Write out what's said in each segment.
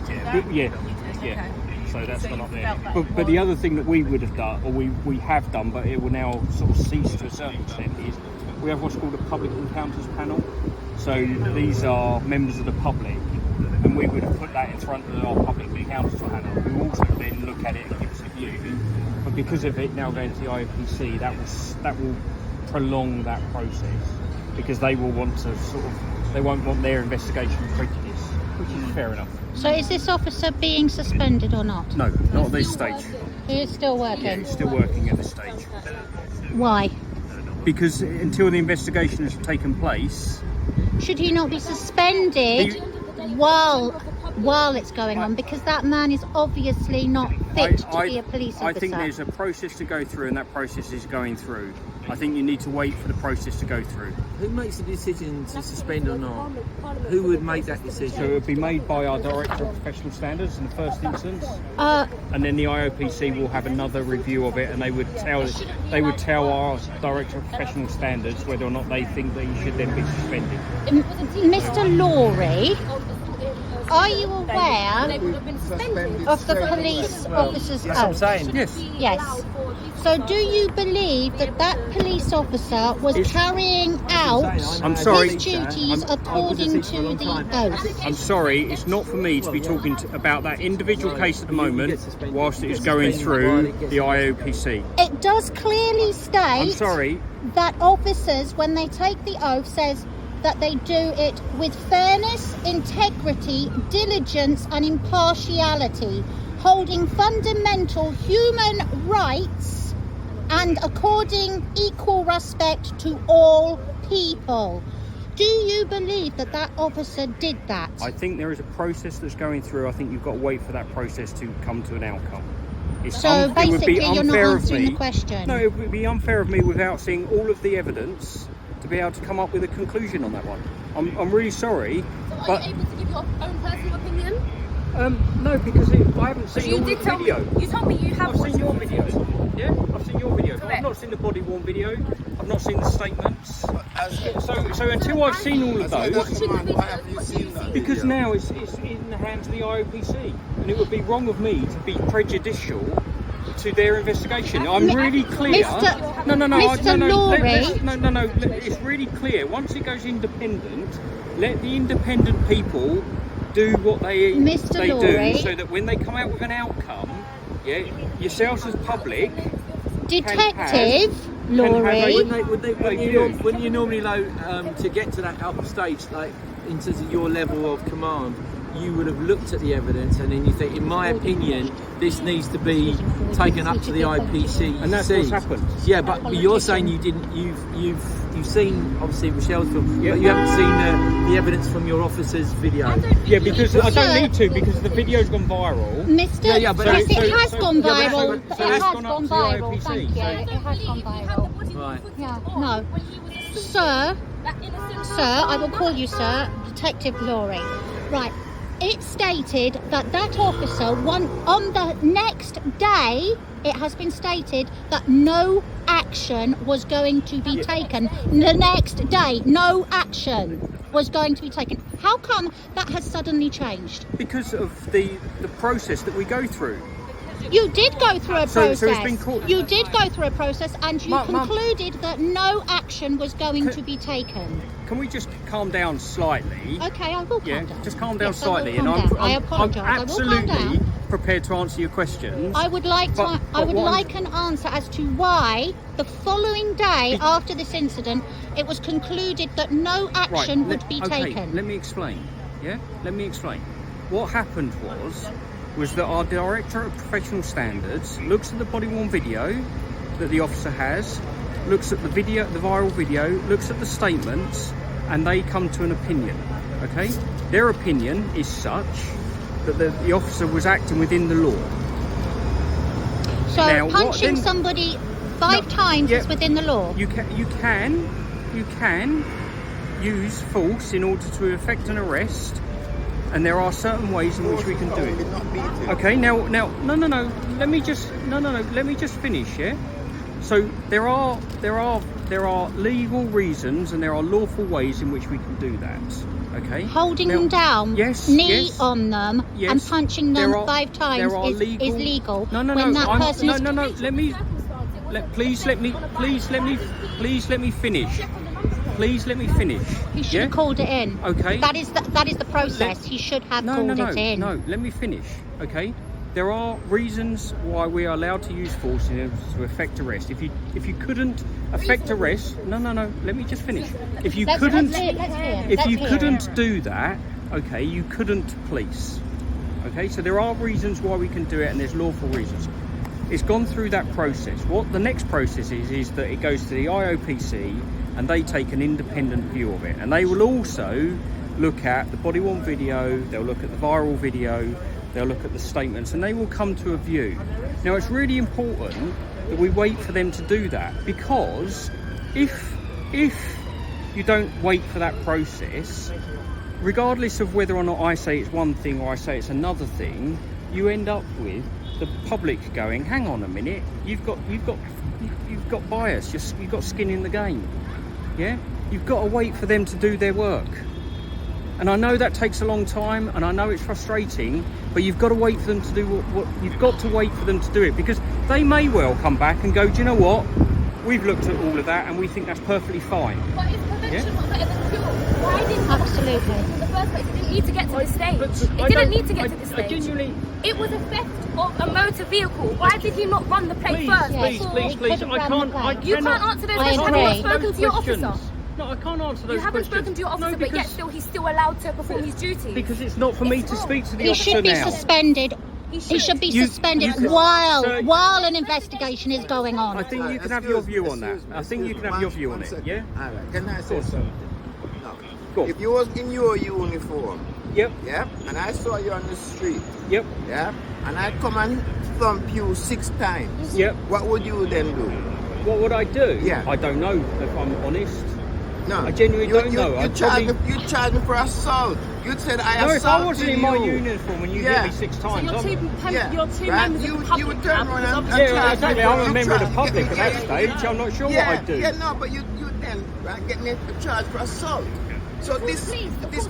Yeah. So that's not there. But the other thing that we would have done, or we have done, but it will now sort of cease to a certain extent, is we have what's called a public encounters panel. So these are members of the public, and we would have put that in front of our public encounters panel, who also then look at it and give us a view. But because of it now going to the IOPC, that will prolong that process, because they will want to they won't want their investigation prejudiced, which is fair enough. So is this officer being suspended or not? No, not at this stage. He is still working? Yeah, he's still working at this stage. Why? Because until the investigation has taken place... Should he not be suspended while it's going on? Because that man is obviously not fit to be a police officer. I think there's a process to go through, and that process is going through. I think you need to wait for the process to go through. Who makes the decision to suspend or not? Who would make that decision? So it would be made by our Director of Professional Standards in the first instance, and then the IOPC will have another review of it, and they would tell our Director of Professional Standards whether or not they think that he should then be suspended. Mr. Laurie, are you aware of the police officer's oath? That's what I'm saying. Yes. So do you believe that police officer was carrying out his duties according to the oath? I'm sorry, it's not for me to be talking about that individual case at the moment whilst it is going through the IOPC. It does clearly state that officers, when they take the oath, says that they do it with fairness, integrity, diligence and impartiality, holding fundamental human rights and according equal respect to all people. Do you believe that officer did that? I think there is a process that's going through. I think you've got to wait for that process to come to an outcome. So basically you're not answering the question. No, it would be unfair of me without seeing all of the evidence to be able to come up with a conclusion on that one. I'm really sorry. So are you able to give your own personal opinion? No, because I haven't seen all the video. You told me you have seen your video. Yeah, I've seen your video. I've not seen the body worn video. I've not seen the statements. So until I've seen all of those, Why have you seen that? because now it's in the hands of the IOPC, and it would be wrong of me to be prejudicial to their investigation. I'm really clear. No. It's really clear. Once it goes independent, let the independent people do what they do, so that when they come out with an outcome, yourselves as public, Detective Laurie, wouldn't you normally to get to that upper stage, like in terms of your level of command, you would have looked at the evidence and then you think, in my opinion, this needs to be taken up to the IPC. And that's what's happened. Yeah, but you're saying you didn't. You've seen obviously Rachelle's film, but you haven't seen the evidence from your officer's video. Yeah, because I don't need to, because the video's gone viral. But it has gone viral. It has gone viral. Thank you. It has gone viral. Right. Yeah. No. Sir, I will call you sir, Detective Laurie. Right. It stated that officer, on the next day, it has been stated that no action was going to be taken. The next day, no action was going to be taken. How come that has suddenly changed? Because of the process that we go through. You did go through a process. So it's been called... You did go through a process, and you concluded that no action was going to be taken. Can we just calm down slightly? Okay, I will calm down. Just calm down slightly. I apologise. I'm absolutely prepared to answer your questions. I would like an answer as to why the following day after this incident, it was concluded that no action would be taken. Let me explain. Let me explain. What happened was that our Director of Professional Standards looks at the body-worn video that the officer has, looks at the viral video, looks at the statements, and they come to an opinion, okay? Their opinion is such that the officer was acting within the law. So now, punching somebody five times is within the law? You can use force in order to effect an arrest, and there are certain ways in which we can do it. Okay, no. Let me just finish. Yeah. So there are legal reasons and there are lawful ways in which we can do that. Okay. Holding Now, them down, yes, knee yes, on them, yes. and punching them There are- 5 times there are is legal. No, no, when no. that person is no. Let me. Please let me finish. Please let me finish. He should have called it in. Okay. That is the process. He should have called it in. No, let me finish. Okay. There are reasons why we are allowed to use force to effect arrest. If you couldn't effect arrest, no. Let me just finish. If you couldn't do that, okay, you couldn't police. Okay. So there are reasons why we can do it, and there's lawful reasons. It's gone through that process. What the next process is that it goes to the IOPC, and they take an independent view of it, and they will also look at the body-worn video. They'll look at the viral video. They'll look at the statements, and they will come to a view. Now, it's really important that we wait for them to do that, because if you don't wait for that process, regardless of whether or not I say it's one thing or I say it's another thing, you end up with the public going, hang on a minute, you've got bias, you've got skin in the game. Yeah, you've got to wait for them to do their work. And I know that takes a long time, and I know it's frustrating, but you've got to wait for them to do what you've got to wait for them to do it, because they may well come back and go, do you know what? We've looked at all of that and we think that's perfectly fine. But if prevention was better than cure, why didn't Absolutely. in the first place? It didn't need to get to this stage. It didn't need to get to this stage. It was a theft of a motor vehicle. Why did he not run the plate first? Please. You can't answer those questions. Have you spoken to your officer? No, I can't answer those questions. You haven't spoken to your officer, but yet he's still allowed to perform his duties. Because it's not for me to speak to the He officer should be now. suspended. He should be suspended while an investigation is going on. I think you can have your view on that. I think you can have your view on it. Yeah. All right. Can I say something? No. Go on. If you was in your uniform, Yep. yeah, and I saw you on the street, Yep. yeah, and I come and thump you 6 times, Yep. what would you then do? What would I do? Yeah. I don't know, if I'm honest. No, I genuinely don't know. You charged me for assault. You said I assaulted you. No, if I wasn't in my uniform and you hit me 6 times, You're two members of the public. You would turn around and yeah, exactly. I'm a member of the public at that stage. I'm not sure what I'd do. Yeah, no, but you then get me charged for assault. So this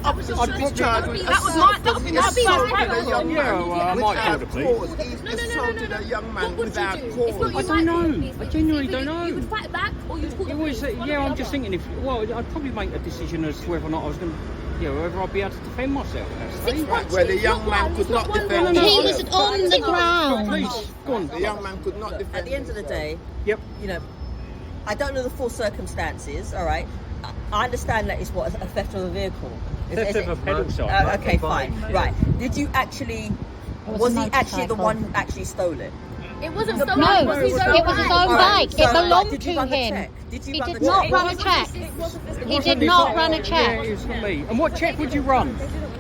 officer should be charged with assault. That would be my young man. Yeah, well, I might call the police. He's assaulted a young man What would without you do? cause. It's not I don't know. I genuinely don't know. You would fight back, or you'd call the police. I'm just thinking I'd probably make a decision as to whether or not I was going to, whether I'd be able to defend myself at that stage. Where the young man could not defend He himself. was on the ground. Please, go on. The young man could not defend At the end of the day, Yep. I don't know the full circumstances, all right? I understand that it's a theft of a vehicle. Theft of a pedal cycle. Okay, fine. Right. Did you actually, was he actually the one who actually stole it? It wasn't stolen. No, it was his own it was his own bike. bike. It belonged did to you run the him. check? Did you He run did the not check? run a check. He did not run a Yeah, check. it was for me. And what check would you run?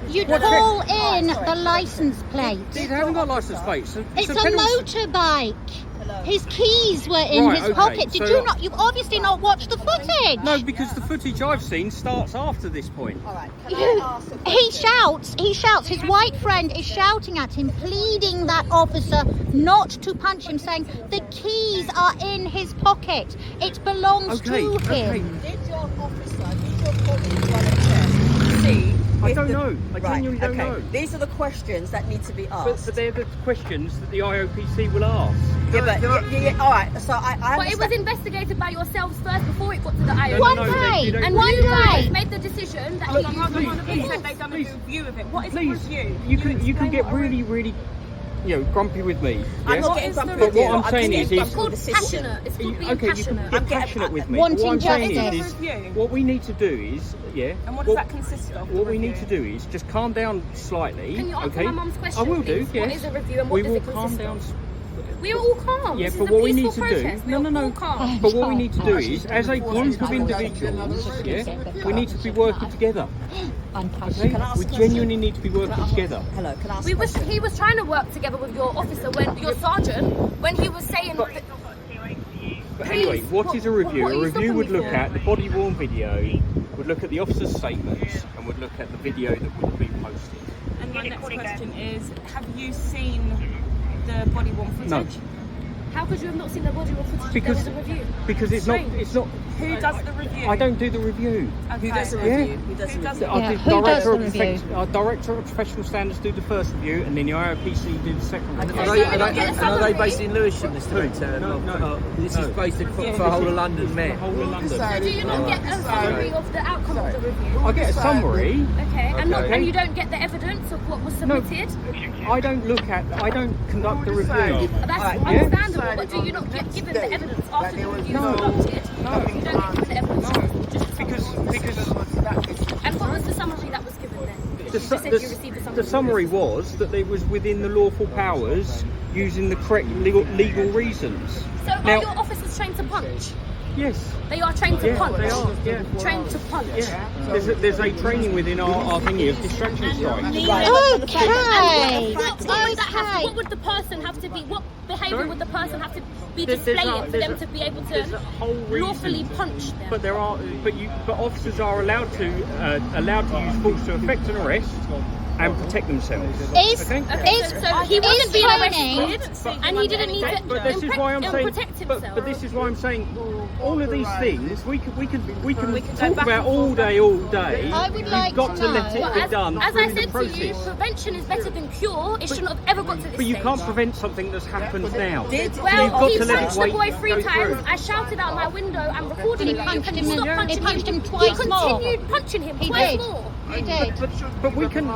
You'd call in the license plate. It hasn't got license plates. It's a pedal- motorbike. His keys were in Right, his okay, pocket. Did so- you not? You've obviously not watched the footage. No, because the footage I've seen starts after this point. All right. Can I ask a He question? shouts. His white friend is shouting at him, pleading that officer not to punch him, saying the keys are in his pocket. It belongs to him. Did your colleague run a check? See? I if don't the- know. I genuinely don't know. These are the questions that need to be asked. But they're the questions that the IOPC will ask. Yeah, all right. So I But it was understand. investigated by yourselves first before it got to the IO. One no, day, you don't- And one you guys day. made the decision that Please, he please, review of it. What is please, review? you can get really, grumpy with me. I'm Yeah? not getting grumpy But with you. what I'm saying getting is grumpy It's called with the system. passionate. It's called being Okay, you passionate. can get passionate with me. Wanting What I'm saying justice. is what we need to do is, And what does that consist of? What we need to do is just calm down slightly. Can you answer okay? my mum's question, I will do. please? Yes. What is a review and what we does will it calm consist down. of? We are all calm. Yeah, This but is a what we need peaceful to do, protest. We are no. all calm. But what we need to do is, as a group of individuals, we need to be working together. Okay? Can I ask We a question? genuinely need to be working together. Hello, can I ask a question? He was trying to work together with your officer, your sergeant, when he was saying that. But anyway, what is a review? what are A you review stopping would me look for? at the body-worn video, would look at the officer's statements, and would look at the video that would be posted. And my next question is, have you seen the body worn footage? No. How could you have not seen the body worn footage? Because There was a review. Because it's Strange. not Who does the review? I don't do the review. Who does the Yeah. review? Who does the review? Who does the review? Our director of professional standards do the first review, and then the IOPC do the second And review. are they based in Lewisham, this director? No. This is based for the whole of London Met. Whole of London. So do you not get a summary of the outcome of the review? I get a summary. Okay, and you don't get the evidence of what was submitted? I don't conduct the review. That's understandable, but do you not get given the evidence after the review is conducted? No. You don't get given the evidence, just Because And what was the summary that was given then? You said you received the summary. the summary was that it was within the lawful powers using the correct legal reasons. So are your officers trained to punch? Yes. They are trained to punch? They are, yeah. Trained to punch? Yeah. There's a training within our thingy of distraction strikes. Okay. What would the person have to be? What behaviour would the person have to be displaying for them to be able to lawfully punch them? But but officers are allowed to use force to effect an arrest and protect themselves. So he wasn't being arrested, and he didn't need to But this is why I'm saying. protect himself. But this is why I'm saying all of these things we can talk about all day. I would like You've got to to let know. it be done As through I the said to process. you, prevention is better than cure. It shouldn't have ever got to this But you stage. can't prevent something that's happened now. Well, You've got he to let punched it the wait, boy go 3 times. through. I shouted out my window and recorded He it. punched Can him. you stop punching He punched him He twice more. continued punching him He twice did. more. He did. But we can.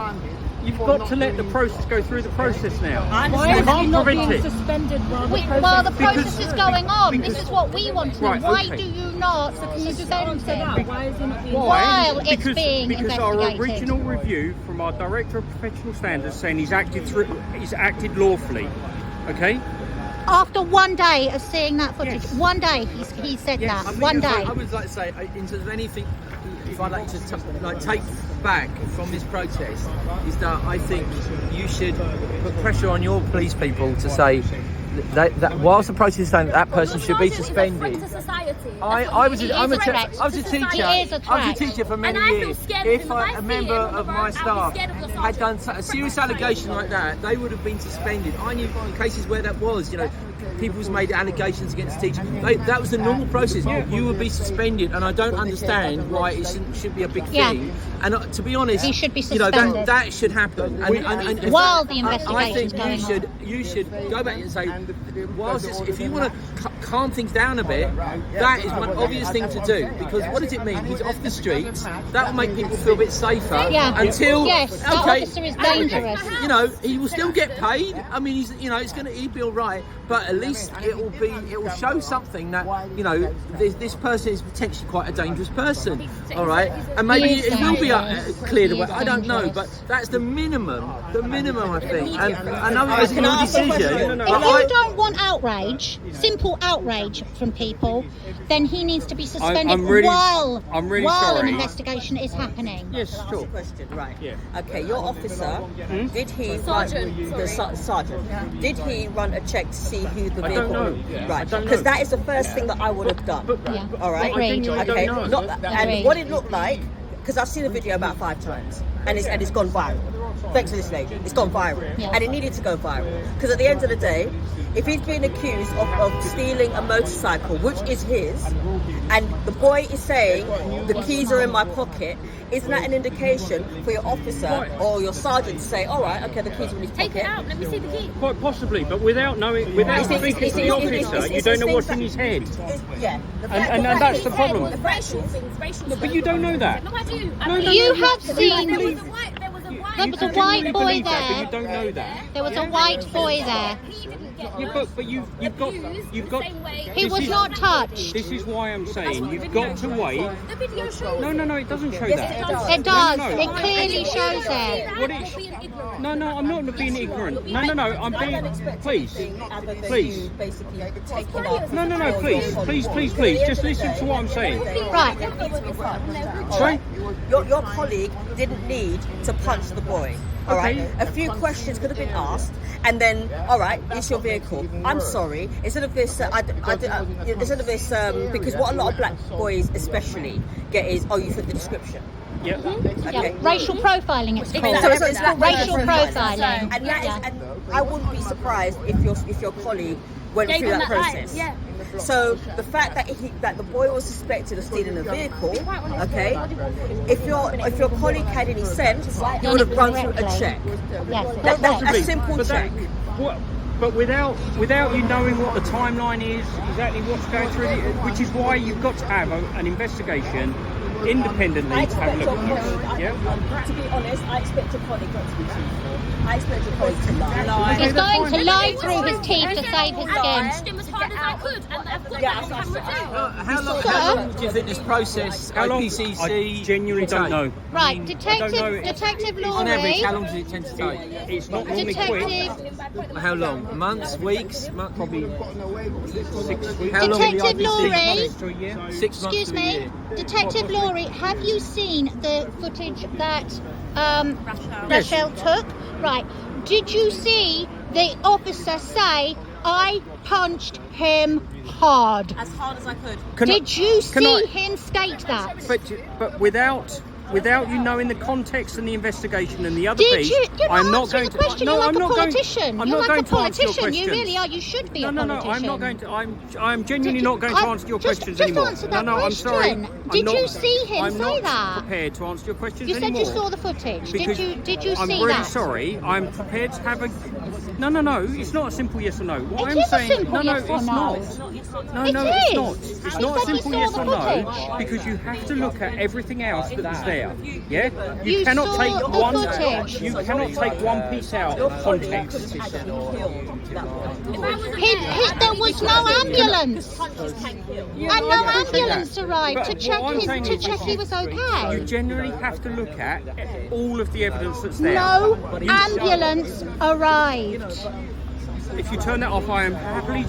You've got to let the process go through the process now. Why You can't prevent it. suspended while While the process is going on, this is what we want to know. Right, Why okay. do you not suspend him? Why is he not being While it's Because being our investigated. original review from our director of professional standards saying he's acted lawfully. Okay. After one day of seeing that footage, Yes. one day he said Yes. that. One day. I would like to say, in terms of anything, if I'd like to take back from this protest, is that I think you should put pressure on your police people to say that whilst the protest is saying that person should be suspended. I was a teacher for many years. If a member of my staff had done a serious allegation like that, they would have been suspended. I knew cases where that was, people's made allegations against teachers. That was the normal process. You would be suspended, and I don't understand why it should be a big thing. And to be honest, He should be suspended. that should happen. And While the I think investigation's going you should go back and say, whilst if you want to calm things down a bit, that is one obvious thing to do. Because what does it mean? He's off the streets. That will make people feel a bit safer. Yeah. Until Yes, that officer is dangerous. he will still get paid. I mean, he'll be all right. But at least it will show something that this person is potentially quite a dangerous person. All right, and maybe it will be cleared away. I don't know, but that's the minimum. I think. And I know it was your decision. If you don't want outrage, simple outrage from people, then he needs to be suspended I'm really while sorry. an investigation is happening. Yes, Ask sure. a question, right? Yeah. Okay, your officer, did he Sergeant. sergeant? Did he run a check to see who the I vehicle? don't know. I Right, don't because know. that is the first thing that I would have done. Yeah. All right. Agreed. I don't Okay. know. And Agreed. what it looked like, because I've seen the video about 5 times, and it's gone viral. Thanks to this lady, it's gone viral, Yeah. and it needed to go viral. Because at the end of the day, if he's been accused of stealing a motorcycle, which is his, and the boy is saying the keys are in my pocket, isn't that an indication for your officer or your sergeant to say, all right, okay, the keys are in his Take pocket? it out. Let me see the key. Quite possibly, but without speaking to the officer, you don't know what's in his head. Yeah. And that's the problem. The racial things. But you don't know that. No, I do. You have seen. There was a white There was a white boy Believe that, but you there. don't know that. There was a white boy there. He didn't get Yeah, but you've got the same way. He was not touched. This is why I'm saying you've got to wait. The video shows. No, it doesn't show Yes, that. it does. It does. No. It clearly shows it. What it sh- Being ignorant. No, I'm not being ignorant. No, I'm being. Please. Please. Basically taking up. No, please. Just listen to what I'm saying. Right. Sorry? Your colleague didn't need to punch the boy. All right. Okay. A few questions could have been asked, and then, all right, it's your vehicle. I'm sorry. Instead of this, because what a lot of black boys especially get is, oh, you fit the description. Yeah. Okay. Yeah. Racial profiling, it's called. So it's called Racial profiling. And that is, and I wouldn't be surprised if your colleague went Gave through him that that right, process. yeah. So the fact that the boy was suspected of stealing a vehicle, okay, if your colleague had any sense, he would have run through a check. Yes, A simple But check. But without you knowing what the timeline is, exactly what's going through, which is why you've got to have an investigation independently to have a look at it. To be honest, I expect your colleague not to be truthful. I expect your colleague to lie. He's going to lie through his teeth to save his I skin. pushed him as hard as I could, and I've got that on camera too. How long do you think this process, How long? IPCC, I genuinely don't know. Right, know. Detective On average, Laurie. how long does it tend to take? It's not normally quick. Detective, How long? Months? Weeks? Probably 6 weeks. How long will the Detective IPCC Laurie. To a year. 6 months Excuse to a me, year. Detective Laurie, have you seen the footage that Rachelle took? Right. Did you see the officer say, "I punched him hard"? As hard as I could. Did you see him state that? But without you knowing the context and the investigation and the other Did piece, you? You're I'm not answering going the to. question. No, You're like I'm a not going. politician. I'm You're not like a going to answer your politician. You questions. really are. You should be a No, politician. I'm not going to. I'm genuinely not going to answer your questions just anymore. answer that No, I'm sorry. question. I'm Did not- you see him I'm say not that? prepared to answer your questions You said anymore. you saw the footage. Because Did you I'm see really that? sorry. I'm prepared to have a. No. It's not a simple yes or no. What It I'm is a saying. simple No, yes or it's no. not. No, It it's is. not. It's He not a said he simple saw yes the or no footage. because you have to look at everything else that's there. Yeah. You cannot saw take the one. footage. You cannot take one piece out of context. There was no ambulance, and no ambulance arrived to But check what I'm saying is he was You okay. generally have to look at all of the evidence that's there. No ambulance arrived. If you turn that off, I am happily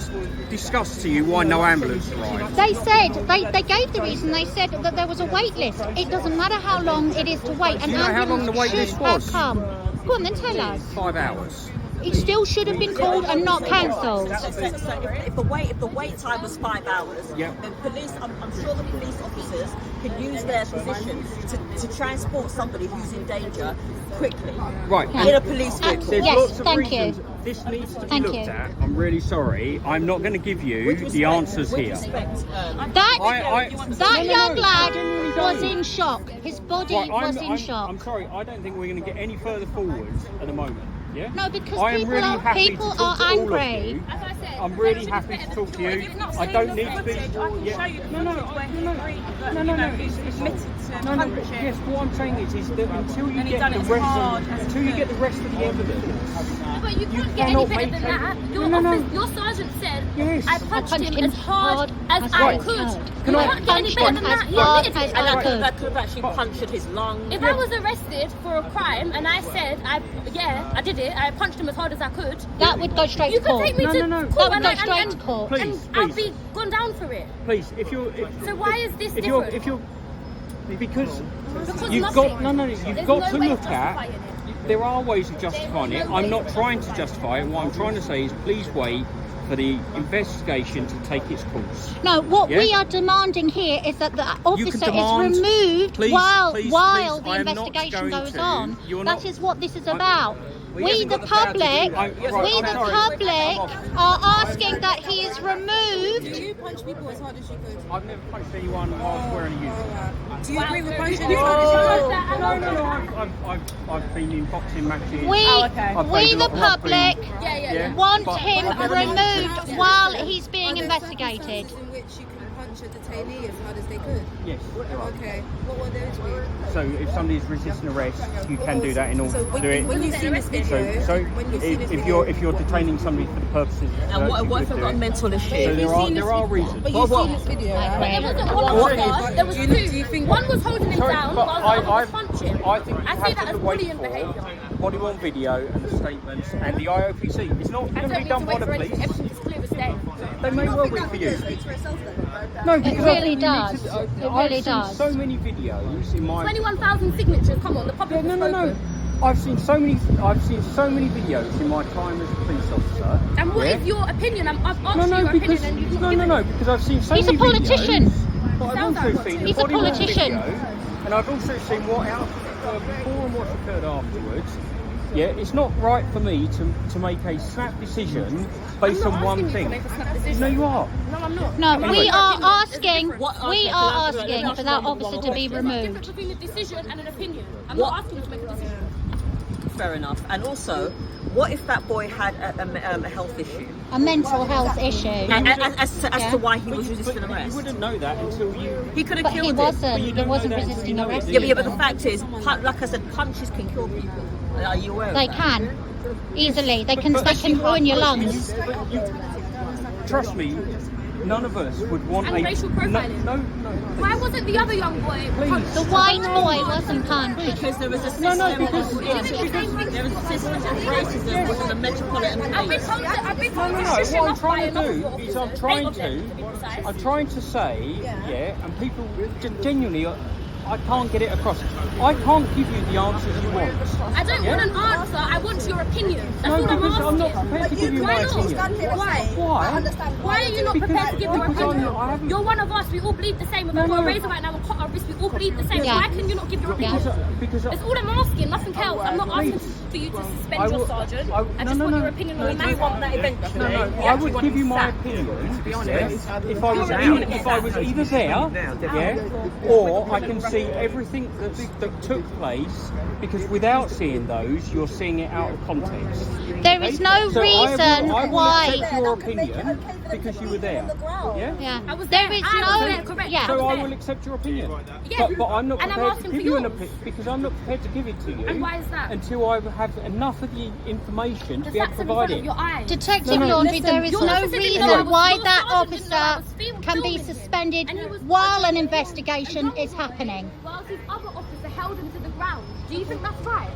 discuss to you why no ambulance arrived. They said they gave the reason. They said that there was a wait list. It doesn't matter how long it is to wait. An Do you know how long ambulance the wait should list have was? come. Go on, then tell us. 5 hours. It still should have been called and not cancelled. So if the wait time was 5 hours, Yep. then police, I'm sure the police officers can use their position to transport somebody who's in danger quickly. Right. In a police vehicle. There's Yes, lots of thank you. reasons. This needs to be Thank looked you. at. I'm really sorry. I'm not going to give you the answers here. That young lad was in shock. His body Right, was in shock. I'm sorry. I don't think we're going to get any further forwards at the moment. Yeah? No, because I am really happy people to talk are to all of angry. you. As I said, I'm really happy to talk to you. I don't need to be. I can show you the footage where he agreed that, No, you know, it's- he's it's admitted not- to No, punching. yes. What I'm saying is that until you And he get done the it as rest hard of as until you he get the could. rest of the evidence. But you can't get any cannot better than make that. a- Your sergeant said, Yes. I punched him as hard as I Right. could. Can You I- can't get any better than that. He hard admitted as it. I And could. that could have actually punctured his lung. If I was arrested for a crime and I said, I did it, I punched him as hard as I could, That would go straight you to could court. take me to That court would and go straight to court. Please, I'll please. be gone down for it. Please, So why is this if you're different? because Because you've nothing. got you've There's got no to way look of at. justifying it. There are ways of justifying it. I'm not trying to justify it. What I'm trying to say is, please wait for the investigation to take its course. No, what Yeah? we are demanding here is that the officer demand- is removed Please, while please, the I am not investigation going goes to. on. You're That not- is what this is about. We haven't the got the power to do public, that. we the public are asking that he is removed. You punch people as hard as you could. I've never punched anyone while I was wearing a uniform. Do you agree with punching as hard as you could? No. I've been in boxing matches. We, I've played we a the lot of rugby. public Yeah, want but him I've never removed while he's being Are there investigated. circumstances in which you can punch a detainee as hard as they could? Yes. Okay. What would those be? So if somebody's resisting arrest, you can do that in order So to do it. when you've seen this video, So when you've seen this if video, you're detaining somebody for the purposes of And search, what you if could I've got a do it. mental issue? So there are reasons. but you've seen this video, But right? there wasn't one officer, there was Do two. you think- One was holding him Sorry, down, but while the other was I punching. think you I see have that to as wait bullying for behaviour. body worn video and the statements and the IOPC. It's not I going to don't be need done to by wait the for police. everything is clear as day. They may well be for you. Speaks for itself then. No, It because really I think you does. need to- It I've really seen does. so many videos in my 21,000 signatures, come on, the public No. has spoken. I've seen so many videos in my time as a police officer. And what yeah? is your opinion? I've asked you No, your because opinion and you've not given it. because I've seen so He's a many politician. videos. But I've Sounds also like seen He's the a body worn politician. video, and I've also seen what before and what's occurred afterwards. Yeah, it's not right for me to make a snap decision based on one thing. No, you are. No, I'm not. No, Anyway. we are asking for that officer to be There's a removed. difference between a decision and an opinion. I'm What? not asking you to make a decision. Fair enough. And also, what if that boy had a health issue? A mental health issue. As Yeah. to why he was But resisting you arrest? wouldn't know that until you... He could have But killed he him. wasn't. He don't wasn't know that resisting until you know arrest. it. Yeah, but the fact is, like I said, punches can kill people. Are you aware of They that? can easily. They can ruin your lungs. Trust me, none of us would want And racial profiling. No. Why wasn't the other young boy punched? The white boy wasn't punched. Because there was a system because- there was a system of racism within the metropolitan I've been police. told that I've been told No, to what I'm trying to do is I'm trying to say, and people genuinely, I can't get it across. I can't give you the answers you want. I don't want an answer, I want your opinion. That's all I'm because asking. I'm not prepared to give you my Why not? opinion. Why? Why? Why are you not prepared to give your because opinion? I haven't- You're one of us, we all bleed the same. If I got a razor right now and cut our wrist, we all bleed the same. Yeah. Why can you not give your opinion? Because That's all I'm asking, nothing else. I'm not asking for you to suspend your sergeant. I just want your opinion on the matter. want that eventually. I would give you my opinion, if I was either there, or I can see everything that took place, because without seeing those, you're seeing it out of context. There is no So reason I will why. accept your opinion because you were there. Yeah. Yeah. I was There there. is I was there, no. correct. Yeah. So I was will there. accept your opinion. Yeah. But I'm not And I'm prepared asking to for give you an yours. opinion because I'm not prepared to give it to you. And why is that? Until I have enough of the information to The be able to facts are in provide front of it. your eyes. Detective No, Laundry, listen, there is your no officer didn't know I reason was- why your that sergeant didn't know I was officer can be filming him. suspended And he was- while an investigation is happening. Whilst his other officer held him to the ground. Do you think that's right?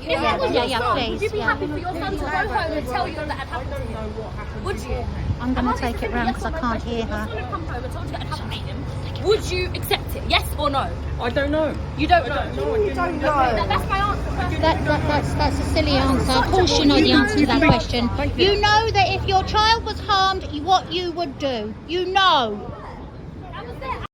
Yeah, please. Would you be Yeah. happy for your son to go home and tell you that had happened to him? Would you? I'm going to take it round because I can't hear her. If your son had come home and told you that had happened to him, would you accept it? Yes or no? I don't know. You don't know. You don't know. That's my answer. That's a silly answer. Of course you know the answer to that question. You know that if your child was harmed, what you would do. You know.